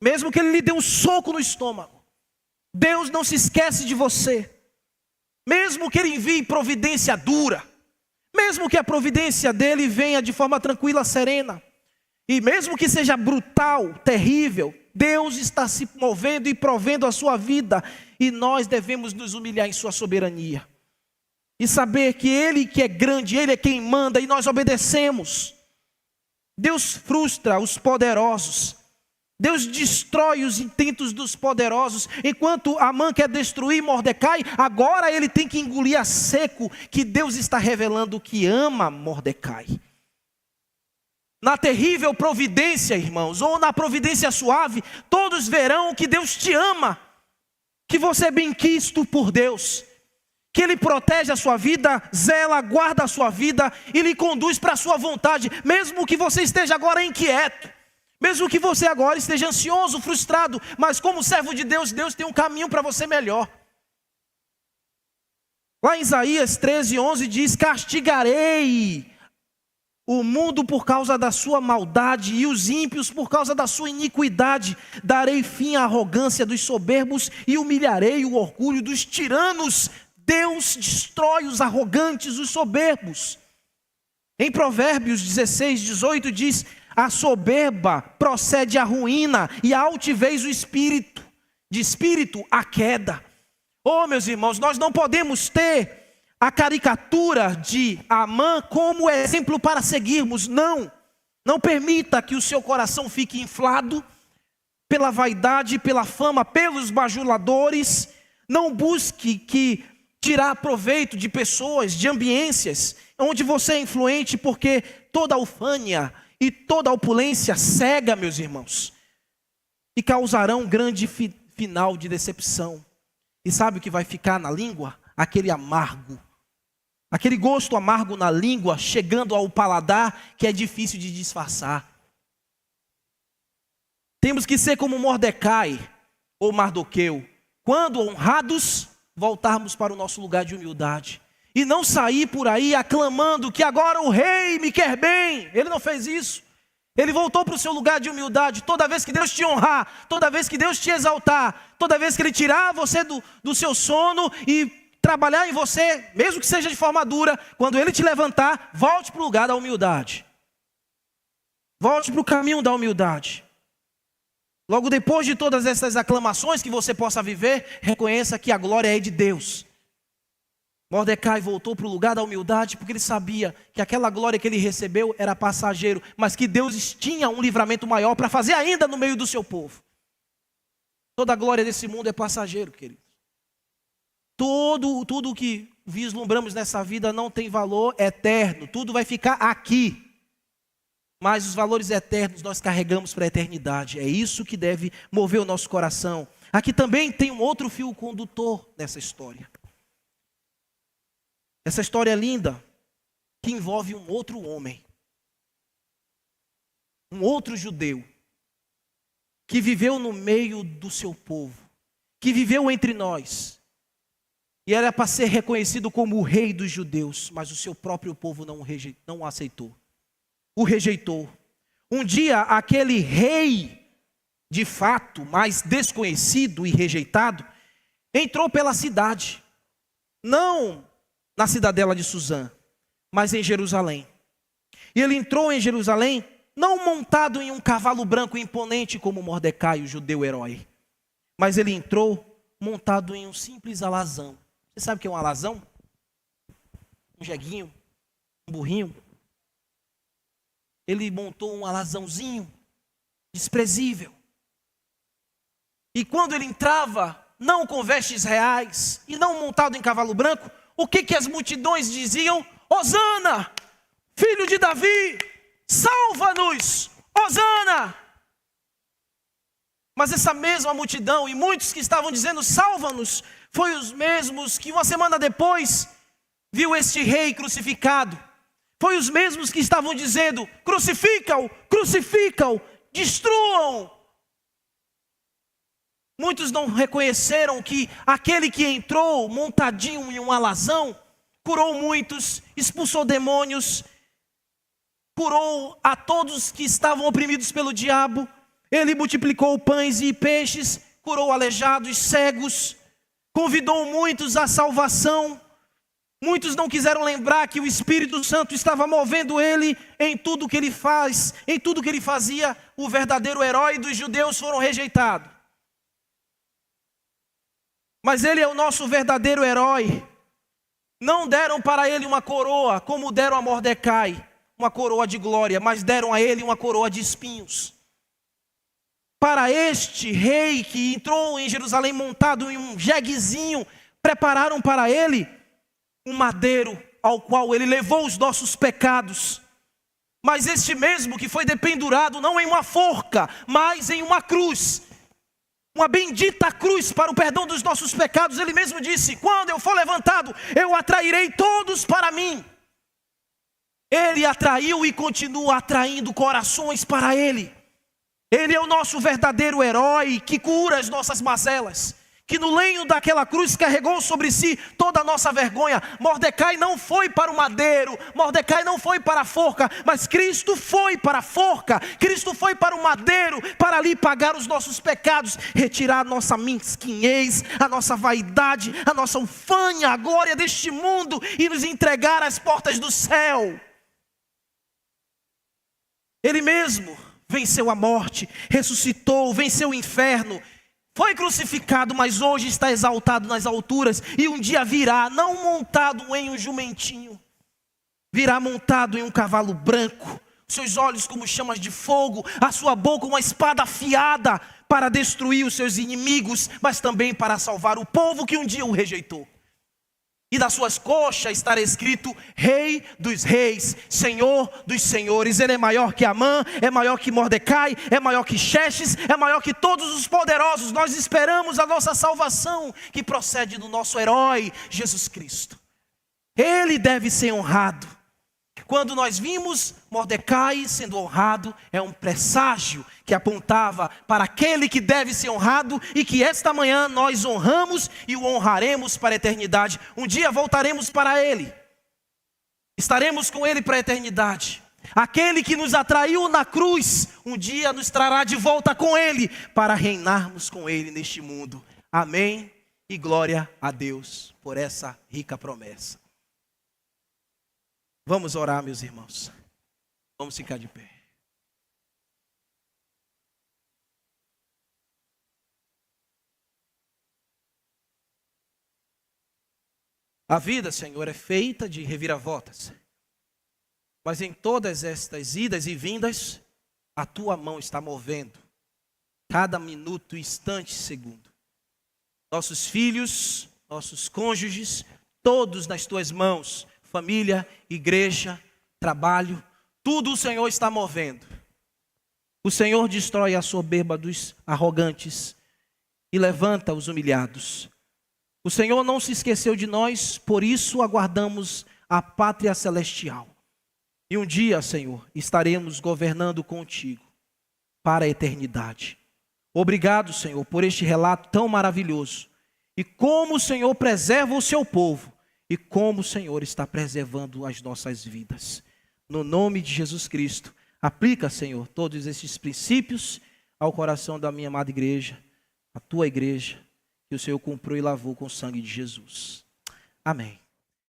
mesmo que ele lhe dê um soco no estômago, Deus não se esquece de você. Mesmo que ele envie providência dura, mesmo que a providência dele venha de forma tranquila, serena, e mesmo que seja brutal, terrível, Deus está se movendo e provendo a sua vida, e nós devemos nos humilhar em sua soberania e saber que Ele que é grande, Ele é quem manda, e nós obedecemos. Deus frustra os poderosos, Deus destrói os intentos dos poderosos. Enquanto Amã quer destruir Mordecai, agora ele tem que engolir a seco que Deus está revelando que ama Mordecai. Na terrível providência, irmãos, ou na providência suave, todos verão que Deus te ama, que você é bem-quisto por Deus, que Ele protege a sua vida, zela, guarda a sua vida e lhe conduz para a sua vontade, mesmo que você esteja agora inquieto, mesmo que você agora esteja ansioso, frustrado, mas como servo de Deus, Deus tem um caminho para você melhor. Lá em Isaías 13:11 diz: castigarei o mundo por causa da sua maldade e os ímpios por causa da sua iniquidade. Darei fim à arrogância dos soberbos e humilharei o orgulho dos tiranos. Deus destrói os arrogantes, os soberbos. Em Provérbios 16:18 diz: a soberba procede à ruína e a altivez o espírito, de espírito a queda. Oh, meus irmãos, nós não podemos ter a caricatura de Amã como exemplo para seguirmos. Não permita que o seu coração fique inflado pela vaidade, pela fama, pelos bajuladores. Não busque tirar proveito de pessoas, de ambiências onde você é influente, porque toda a ufânia e toda a opulência cega, meus irmãos, e causarão um grande final de decepção. E sabe o que vai ficar na língua? Aquele amargo. Aquele gosto amargo na língua, chegando ao paladar, que é difícil de disfarçar. Temos que ser como Mordecai ou Mardoqueu. Quando honrados, voltarmos para o nosso lugar de humildade. E não sair por aí aclamando que agora o rei me quer bem. Ele não fez isso. Ele voltou para o seu lugar de humildade. Toda vez que Deus te honrar, toda vez que Deus te exaltar, toda vez que Ele tirar você do seu sono e trabalhar em você, mesmo que seja de forma dura, quando Ele te levantar, volte para o lugar da humildade. Volte para o caminho da humildade. Logo depois de todas essas aclamações que você possa viver, reconheça que a glória é de Deus. Mordecai voltou para o lugar da humildade porque ele sabia que aquela glória que ele recebeu era passageiro, mas que Deus tinha um livramento maior para fazer ainda no meio do seu povo. Toda a glória desse mundo é passageiro, querido. Tudo que vislumbramos nessa vida não tem valor eterno, tudo vai ficar aqui. Mas os valores eternos nós carregamos para a eternidade. É isso que deve mover o nosso coração. Aqui também tem um outro fio condutor nessa história. Essa história é linda, que envolve um outro homem. Um outro judeu. Que viveu no meio do seu povo. Que viveu entre nós. E era para ser reconhecido como o rei dos judeus. Mas o seu próprio povo não o aceitou. O rejeitou. Um dia aquele rei, de fato, mais desconhecido e rejeitado, entrou pela cidade. Não na cidadela de Suzã, mas em Jerusalém. E ele entrou em Jerusalém, não montado em um cavalo branco imponente como Mordecai, o judeu herói. Mas ele entrou montado em um simples alazão. Você sabe o que é um alazão? Um jeguinho, um burrinho. Ele montou um alazãozinho, desprezível. E quando ele entrava, não com vestes reais, e não montado em cavalo branco, o que as multidões diziam? Hosana, filho de Davi, salva-nos, Hosana. Mas essa mesma multidão, e muitos que estavam dizendo salva-nos, foi os mesmos que uma semana depois, viu este rei crucificado. Foi os mesmos que estavam dizendo, crucificam, crucificam, destruam. Muitos não reconheceram que aquele que entrou montadinho em um alazão, curou muitos, expulsou demônios, curou a todos que estavam oprimidos pelo diabo. Ele multiplicou pães e peixes, curou aleijados, cegos, convidou muitos à salvação. Muitos não quiseram lembrar que o Espírito Santo estava movendo ele em tudo que ele faz, em tudo que ele fazia. O verdadeiro herói dos judeus foram rejeitados. Mas ele é o nosso verdadeiro herói. Não deram para ele uma coroa, como deram a Mordecai, uma coroa de glória, mas deram a ele uma coroa de espinhos. Para este rei que entrou em Jerusalém montado em um jeguezinho, prepararam para ele um madeiro ao qual ele levou os nossos pecados. Mas este mesmo que foi dependurado não em uma forca, mas em uma cruz, uma bendita cruz para o perdão dos nossos pecados. Ele mesmo disse, quando eu for levantado, eu atrairei todos para mim. Ele atraiu e continua atraindo corações para ele. Ele é o nosso verdadeiro herói que cura as nossas mazelas, que no lenho daquela cruz carregou sobre si toda a nossa vergonha. Mordecai não foi para o madeiro, Mordecai não foi para a forca, mas Cristo foi para a forca, Cristo foi para o madeiro, para ali pagar os nossos pecados, retirar a nossa mesquinhez, a nossa vaidade, a nossa ufanha, a glória deste mundo e nos entregar às portas do céu. Ele mesmo venceu a morte, ressuscitou, venceu o inferno, foi crucificado, mas hoje está exaltado nas alturas. E um dia virá, não montado em um jumentinho, virá montado em um cavalo branco. Seus olhos como chamas de fogo, a sua boca uma espada afiada, para destruir os seus inimigos, mas também para salvar o povo que um dia o rejeitou. E das suas coxas estará escrito Rei dos Reis, Senhor dos Senhores. Ele é maior que Amã, é maior que Mordecai, é maior que Xerxes, é maior que todos os poderosos. Nós esperamos a nossa salvação, que procede do nosso herói, Jesus Cristo. Ele deve ser honrado. Quando nós vimos Mordecai sendo honrado, é um presságio que apontava para aquele que deve ser honrado e que esta manhã nós honramos e o honraremos para a eternidade. Um dia voltaremos para ele. Estaremos com ele para a eternidade. Aquele que nos atraiu na cruz, um dia nos trará de volta com ele, para reinarmos com ele neste mundo. Amém e glória a Deus por essa rica promessa. Vamos orar, meus irmãos. Vamos ficar de pé. A vida, Senhor, é feita de reviravoltas. Mas em todas estas idas e vindas, a tua mão está movendo. Cada minuto, instante, segundo. Nossos filhos, nossos cônjuges, todos nas tuas mãos. Família, igreja, trabalho, tudo o Senhor está movendo. O Senhor destrói a soberba dos arrogantes e levanta os humilhados. O Senhor não se esqueceu de nós, por isso aguardamos a pátria celestial. E um dia, Senhor, estaremos governando contigo para a eternidade. Obrigado, Senhor, por este relato tão maravilhoso. E como o Senhor preserva o seu povo. E como o Senhor está preservando as nossas vidas. No nome de Jesus Cristo, aplica, Senhor, todos esses princípios ao coração da minha amada igreja, a tua igreja, que o Senhor comprou e lavou com o sangue de Jesus. Amém.